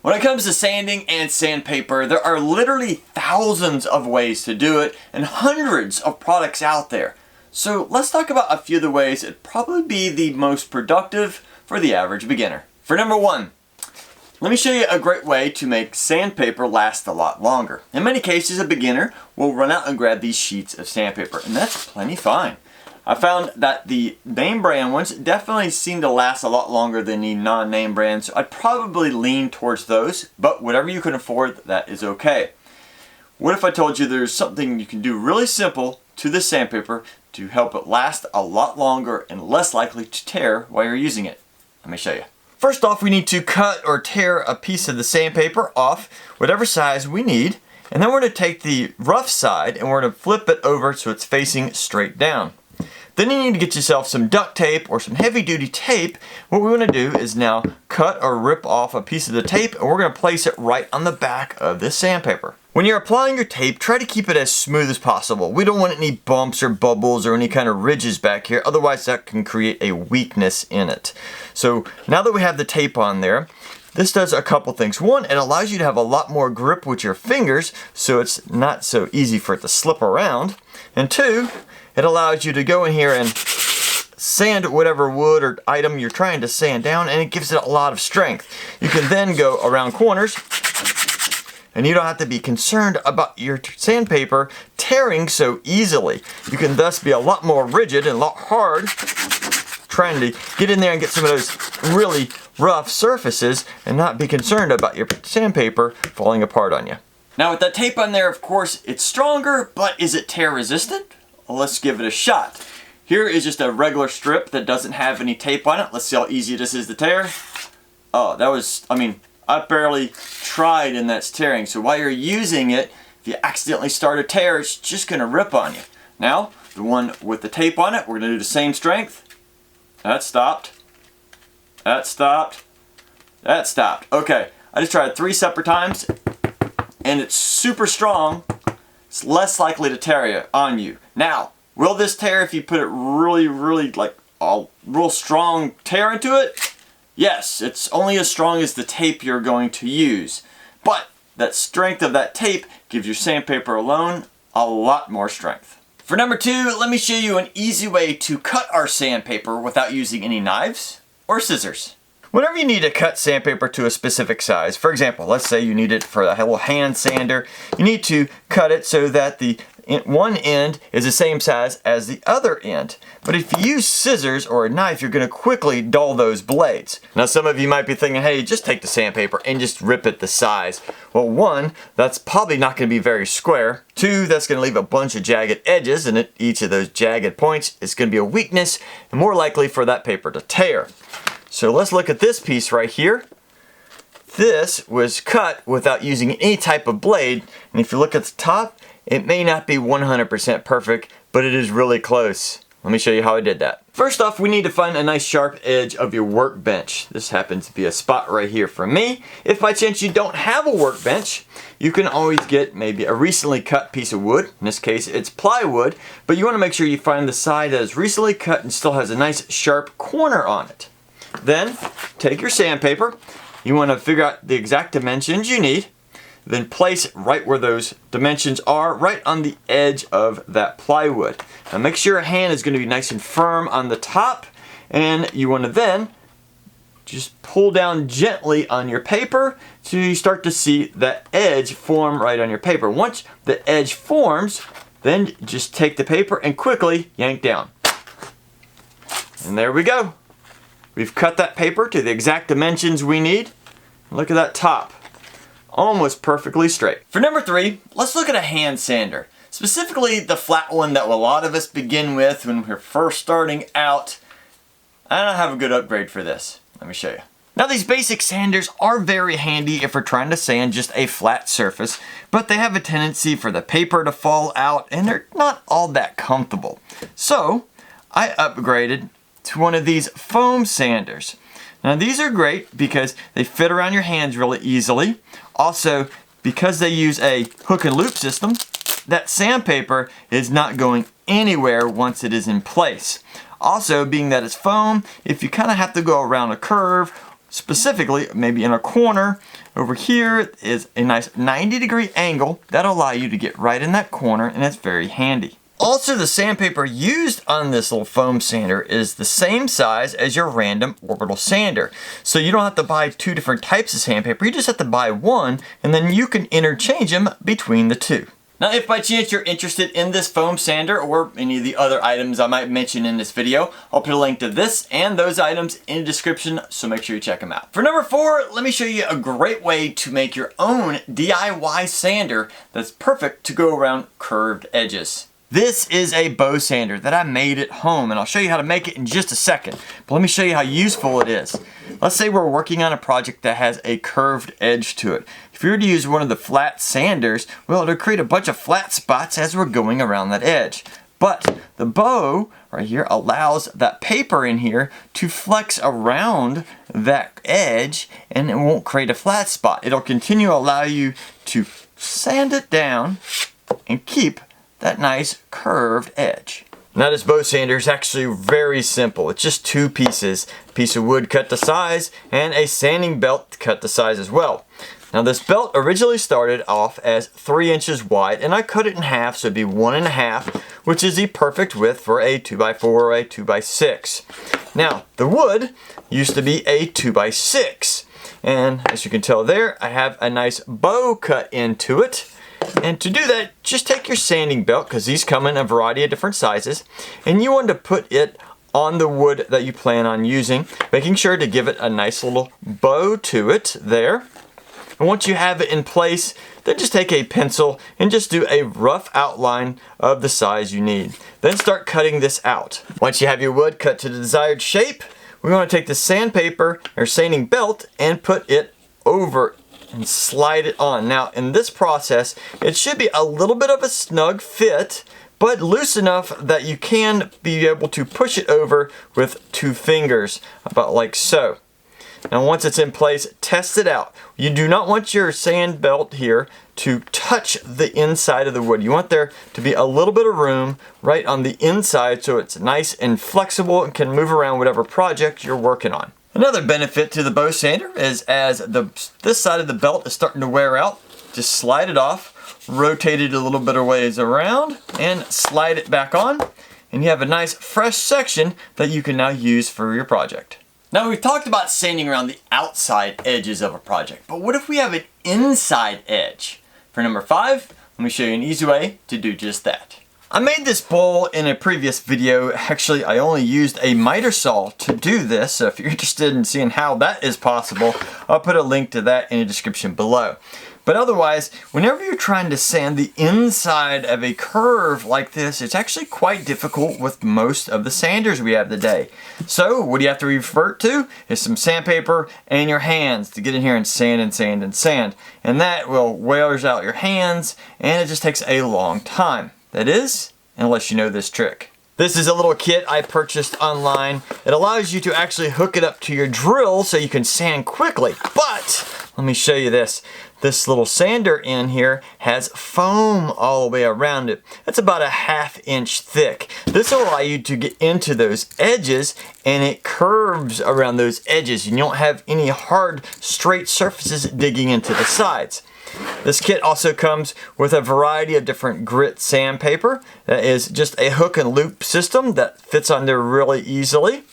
When it comes to sanding and sandpaper, there are literally thousands of ways to do it and hundreds of products out there. So let's talk about a few of the ways it'd probably be the most productive for the average beginner. For number one, let me show you a great way to make sandpaper last a lot longer. In many cases, a beginner will run out and grab these sheets of sandpaper, and that's plenty fine. I found that the name brand ones definitely seem to last a lot longer than the non-name brands, so I'd probably lean towards those, but whatever you can afford, that is okay. What if I told you there's something you can do really simple to the sandpaper to help it last a lot longer and less likely to tear while you're using it? Let me show you. First off, we need to cut or tear a piece of the sandpaper off, whatever size we need, and then we're going to take the rough side and we're going to flip it over so it's facing straight down. Then you need to get yourself some duct tape or some heavy duty tape. What we want to do is now cut or rip off a piece of the tape and we're going to place it right on the back of this sandpaper. When you're applying your tape, try to keep it as smooth as possible. We don't want any bumps or bubbles or any kind of ridges back here, otherwise that can create a weakness in it. So now that we have the tape on there, this does a couple things. One, it allows you to have a lot more grip with your fingers, so it's not so easy for it to slip around. And two, it allows you to go in here and sand whatever wood or item you're trying to sand down, and it gives it a lot of strength. You can then go around corners, and you don't have to be concerned about your sandpaper tearing so easily. You can thus be a lot more rigid and a lot hard trying to get in there and get some of those really rough surfaces and not be concerned about your sandpaper falling apart on you. Now with that tape on there, of course, it's stronger, but is it tear resistant? Well, let's give it a shot. Here is just a regular strip that doesn't have any tape on it. Let's see how easy this is to tear. Oh, that was, I barely tried and that's tearing. So while you're using it, if you accidentally start a tear, it's just gonna rip on you. Now, the one with the tape on it, we're gonna do the same strength. That stopped. That stopped. That stopped. Okay, I just tried 3 separate times and it's super strong. It's less likely to tear on you. Now, will this tear if you put it really like a real strong tear into it? Yes, it's only as strong as the tape you're going to use. But that strength of that tape gives your sandpaper alone a lot more strength. For number 2, let me show you an easy way to cut our sandpaper without using any knives or scissors. Whenever you need to cut sandpaper to a specific size, for example, let's say you need it for a little hand sander, you need to cut it so that the one end is the same size as the other end. But if you use scissors or a knife, you're going to quickly dull those blades. Now some of you might be thinking, hey, just take the sandpaper and just rip it the size. Well, 1, that's probably not going to be very square. 2, that's going to leave a bunch of jagged edges, and at each of those jagged points is going to be a weakness and more likely for that paper to tear. So let's look at this piece right here. This was cut without using any type of blade, and if you look at the top, it may not be 100% perfect, but it is really close. Let me show you how I did that. First off, we need to find a nice sharp edge of your workbench. This happens to be a spot right here for me. If by chance you don't have a workbench, you can always get maybe a recently cut piece of wood. In this case, it's plywood, but you want to make sure you find the side that is recently cut and still has a nice sharp corner on it. Then, take your sandpaper. You want to figure out the exact dimensions you need. Then place right where those dimensions are, right on the edge of that plywood. Now make sure your hand is going to be nice and firm on the top, and you want to then just pull down gently on your paper so you start to see that edge form right on your paper. Once the edge forms, then just take the paper and quickly yank down. And there we go. We've cut that paper to the exact dimensions we need. Look at that top. Almost perfectly straight. For number 3, let's look at a hand sander. Specifically the flat one that a lot of us begin with when we're first starting out. I don't have a good upgrade for this. Let me show you. Now these basic sanders are very handy if we're trying to sand just a flat surface, but they have a tendency for the paper to fall out and they're not all that comfortable. So I upgraded to one of these foam sanders. Now these are great because they fit around your hands really easily. Also, because they use a hook and loop system, that sandpaper is not going anywhere once it is in place. Also, being that it's foam, if you kind of have to go around a curve Specifically, maybe in a corner over here is a nice 90-degree angle that'll allow you to get right in that corner, and it's very handy. Also, the sandpaper used on this little foam sander is the same size as your random orbital sander. So you don't have to buy two different types of sandpaper, you just have to buy one, and then you can interchange them between the two. Now, if by chance you're interested in this foam sander or any of the other items I might mention in this video, I'll put a link to this and those items in the description, so make sure you check them out. For number 4, let me show you a great way to make your own DIY sander that's perfect to go around curved edges. This is a bow sander that I made at home, and I'll show you how to make it in just a second. But let me show you how useful it is. Let's say we're working on a project that has a curved edge to it. If you were to use one of the flat sanders, well, it'll create a bunch of flat spots as we're going around that edge. But the bow right here allows that paper in here to flex around that edge, and it won't create a flat spot. It'll continue to allow you to sand it down and keep that nice curved edge. Now, this bow sander is actually very simple. It's just two pieces. A piece of wood cut to size and a sanding belt cut to size as well. Now, this belt originally started off as 3 inches wide, and I cut it in half, so it'd be 1.5, which is the perfect width for a 2x4 or a 2x6. Now, the wood used to be a 2x6, and as you can tell there, I have a nice bow cut into it. And to do that, just take your sanding belt, because these come in a variety of different sizes, and you want to put it on the wood that you plan on using, making sure to give it a nice little bow to it there. And once you have it in place, then just take a pencil and just do a rough outline of the size you need. Then start cutting this out. Once you have your wood cut to the desired shape, we want to take the sandpaper or sanding belt and put it over and slide it on. Now, in this process, it should be a little bit of a snug fit, but loose enough that you can be able to push it over with 2 fingers, about like so. Now, once it's in place, test it out. You do not want your sand belt here to touch the inside of the wood. You want there to be a little bit of room right on the inside so it's nice and flexible and can move around whatever project you're working on. Another benefit to the bow sander is as this side of the belt is starting to wear out, just slide it off, rotate it a little bit of ways around, and slide it back on, and you have a nice fresh section that you can now use for your project. Now, we've talked about sanding around the outside edges of a project, but what if we have an inside edge? For number 5, let me show you an easy way to do just that. I made this bowl in a previous video. Actually, I only used a miter saw to do this, so if you're interested in seeing how that is possible, I'll put a link to that in the description below. But otherwise, whenever you're trying to sand the inside of a curve like this, it's actually quite difficult with most of the sanders we have today. So what do you have to revert to? Is some sandpaper and your hands to get in here and sand and sand and sand. And that will wears out your hands, and it just takes a long time. That is, unless you know this trick. This is a little kit I purchased online. It allows you to actually hook it up to your drill so you can sand quickly. But let me show you this. This little sander in here has foam all the way around it. It's about a 1/2 inch thick. This will allow you to get into those edges, and it curves around those edges. You don't have any hard, straight surfaces digging into the sides. This kit also comes with a variety of different grit sandpaper. That is just a hook and loop system that fits on there really easily.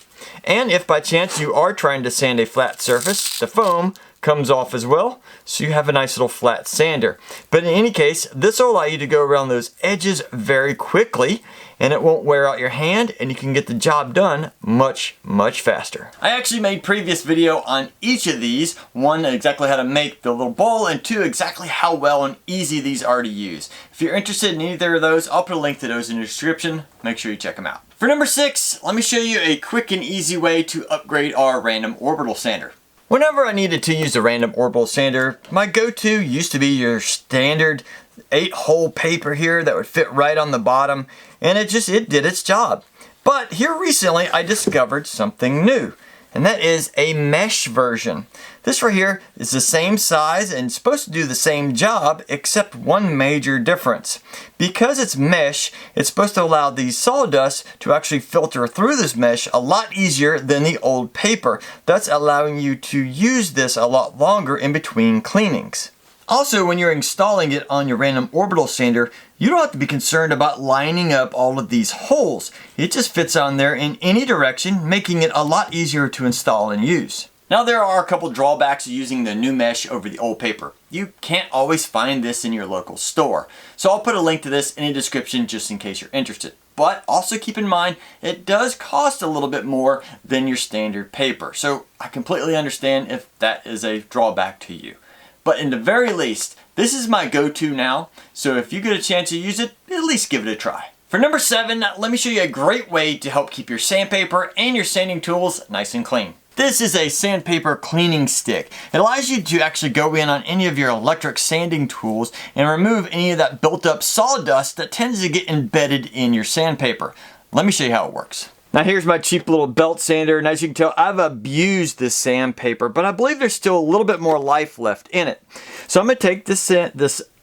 And if by chance you are trying to sand a flat surface, the foam comes off as well, so you have a nice little flat sander. But in any case, this will allow you to go around those edges very quickly, and it won't wear out your hand, and you can get the job done much, much faster. I actually made previous video on each of these. 1, exactly how to make the little bowl, and 2, exactly how well and easy these are to use. If you're interested in either of those, I'll put a link to those in the description. Make sure you check them out. For number 6, let me show you a quick and easy way to upgrade our random orbital sander. Whenever I needed to use a random orbital sander, my go-to used to be your standard 8-hole paper here that would fit right on the bottom, and it did its job. But here recently I discovered something new, and that is a mesh version. This right here is the same size and supposed to do the same job, except one major difference. Because it's mesh, it's supposed to allow the sawdust to actually filter through this mesh a lot easier than the old paper. That's allowing you to use this a lot longer in between cleanings. Also, when you're installing it on your random orbital sander, you don't have to be concerned about lining up all of these holes. It just fits on there in any direction, making it a lot easier to install and use. Now, there are a couple drawbacks to using the new mesh over the old paper. You can't always find this in your local store. So I'll put a link to this in the description just in case you're interested. But also keep in mind, it does cost a little bit more than your standard paper. So I completely understand if that is a drawback to you. But in the very least, this is my go-to now, so if you get a chance to use it, at least give it a try. For number 7, let me show you a great way to help keep your sandpaper and your sanding tools nice and clean. This is a sandpaper cleaning stick. It allows you to actually go in on any of your electric sanding tools and remove any of that built up sawdust that tends to get embedded in your sandpaper. Let me show you how it works. Now here's my cheap little belt sander, and as you can tell, I've abused this sandpaper, but I believe there's still a little bit more life left in it. So I'm going to take this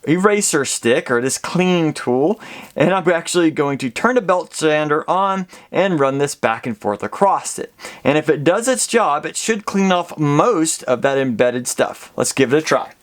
eraser stick, or this cleaning tool, and I'm actually going to turn the belt sander on and run this back and forth across it. And if it does its job, it should clean off most of that embedded stuff. Let's give it a try.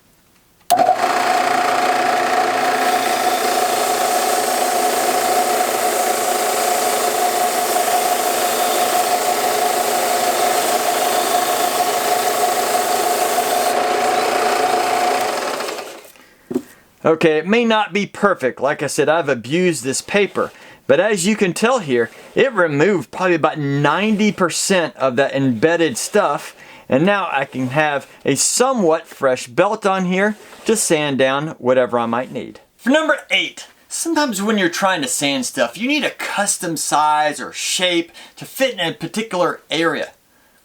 Okay, it may not be perfect. Like I said, I've abused this paper. But as you can tell here, it removed probably about 90% of that embedded stuff. And now I can have a somewhat fresh belt on here to sand down whatever I might need. For number 8, sometimes when you're trying to sand stuff, you need a custom size or shape to fit in a particular area.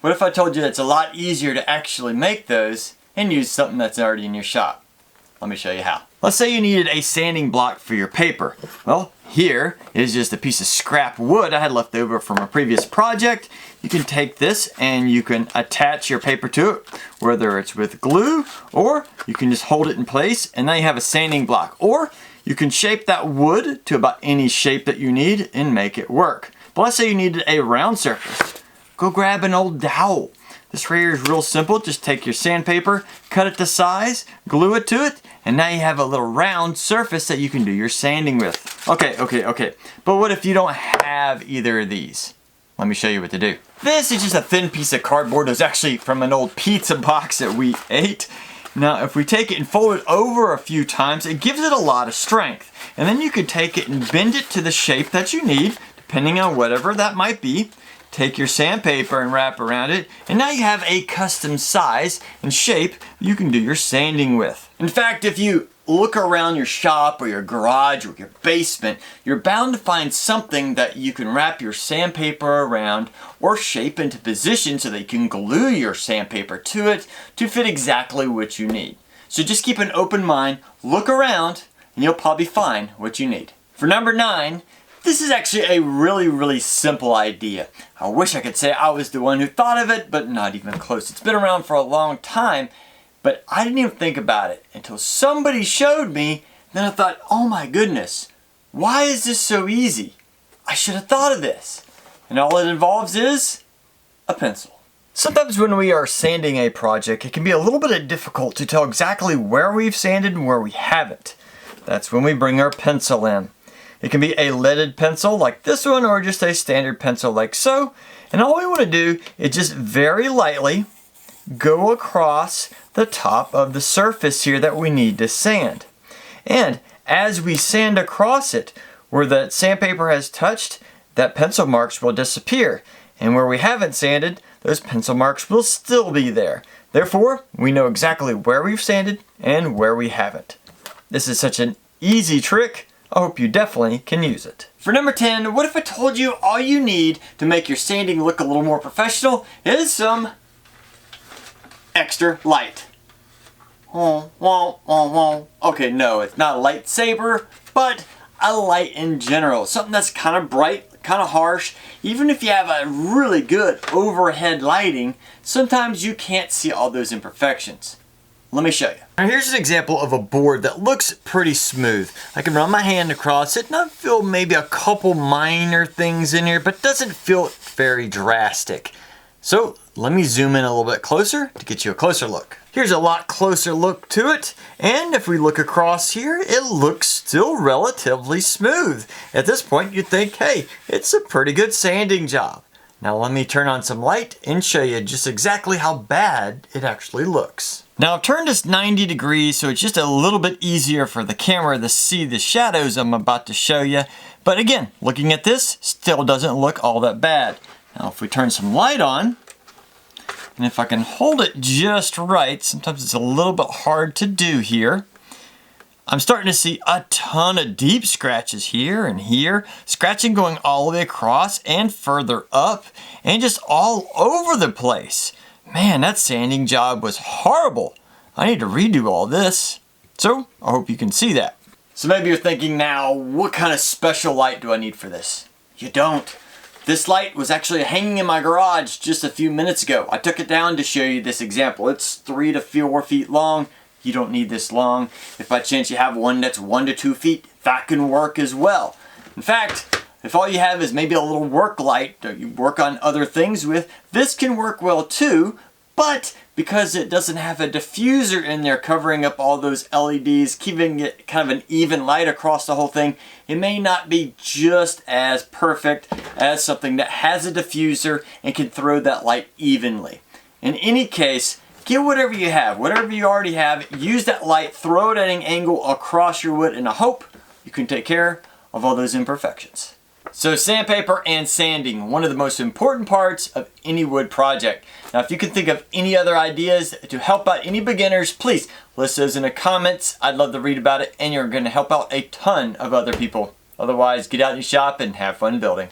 What if I told you it's a lot easier to actually make those and use something that's already in your shop? Let me show you how. Let's say you needed a sanding block for your paper. Well, here is just a piece of scrap wood I had left over from a previous project. You can take this and you can attach your paper to it, whether it's with glue, or you can just hold it in place and now you have a sanding block. Or you can shape that wood to about any shape that you need and make it work. But let's say you needed a round surface. Go grab an old dowel. This right here is real simple. Just take your sandpaper, cut it to size, glue it to it, and now you have a little round surface that you can do your sanding with. Okay. But what if you don't have either of these? Let me show you what to do. This is just a thin piece of cardboard. It was actually from an old pizza box that we ate. Now, if we take it and fold it over a few times, it gives it a lot of strength. And then you could take it and bend it to the shape that you need, depending on whatever that might be. Take your sandpaper and wrap around it, and now you have a custom size and shape you can do your sanding with. In fact, if you look around your shop or your garage or your basement, you're bound to find something that you can wrap your sandpaper around or shape into position so that you can glue your sandpaper to it to fit exactly what you need. So just keep an open mind, look around, and you'll probably find what you need. For number 9, this is actually a really simple idea. I wish I could say I was the one who thought of it, but not even close. It's been around for a long time, but I didn't even think about it until somebody showed me. Then I thought, oh my goodness, why is this so easy? I should have thought of this. And all it involves is a pencil. Sometimes when we are sanding a project, it can be a little bit difficult to tell exactly where we've sanded and where we haven't. That's when we bring our pencil in. It can be a leaded pencil like this one, or just a standard pencil like so. And all we want to do is just very lightly go across the top of the surface here that we need to sand. And as we sand across it, where the sandpaper has touched, that pencil marks will disappear. And where we haven't sanded, those pencil marks will still be there. Therefore, we know exactly where we've sanded and where we haven't. This is such an easy trick. I hope you definitely can use it. For number 10, what if I told you all you need to make your sanding look a little more professional is some extra light? Okay, no, it's not a lightsaber, but a light in general. Something that's kind of bright, kind of harsh. Even if you have a really good overhead lighting, sometimes you can't see all those imperfections. Let me show you. Now here's an example of a board that looks pretty smooth. I can run my hand across it and I feel maybe a couple minor things in here, but doesn't feel very drastic. So let me zoom in a little bit closer to get you a closer look. Here's a lot closer look to it, and if we look across here, it looks still relatively smooth. At this point, you'd think, hey, it's a pretty good sanding job. Now let me turn on some light and show you just exactly how bad it actually looks. Now I've turned this 90 degrees, so it's just a little bit easier for the camera to see the shadows I'm about to show you. But again, looking at this, still doesn't look all that bad. Now if we turn some light on, and if I can hold it just right, sometimes it's a little bit hard to do here. I'm starting to see a ton of deep scratches here and here, scratching going all the way across and further up, and just all over the place. Man, that sanding job was horrible. I need to redo all this. So, I hope you can see that. So maybe you're thinking now, what kind of special light do I need for this? You don't. This light was actually hanging in my garage just a few minutes ago. I took it down to show you this example. It's 3 to 4 feet long. You don't need this long. If by chance you have one that's 1 to 2 feet, that can work as well. In fact, if all you have is maybe a little work light that you work on other things with, this can work well too, but because it doesn't have a diffuser in there covering up all those LEDs, keeping it kind of an even light across the whole thing, it may not be just as perfect as something that has a diffuser and can throw that light evenly. In any case, get whatever you have, whatever you already have, use that light, throw it at an angle across your wood, and I hope you can take care of all those imperfections. So sandpaper and sanding, one of the most important parts of any wood project. Now if you can think of any other ideas to help out any beginners, please list those in the comments. I'd love to read about it, and you're going to help out a ton of other people. Otherwise, get out in your shop and have fun building.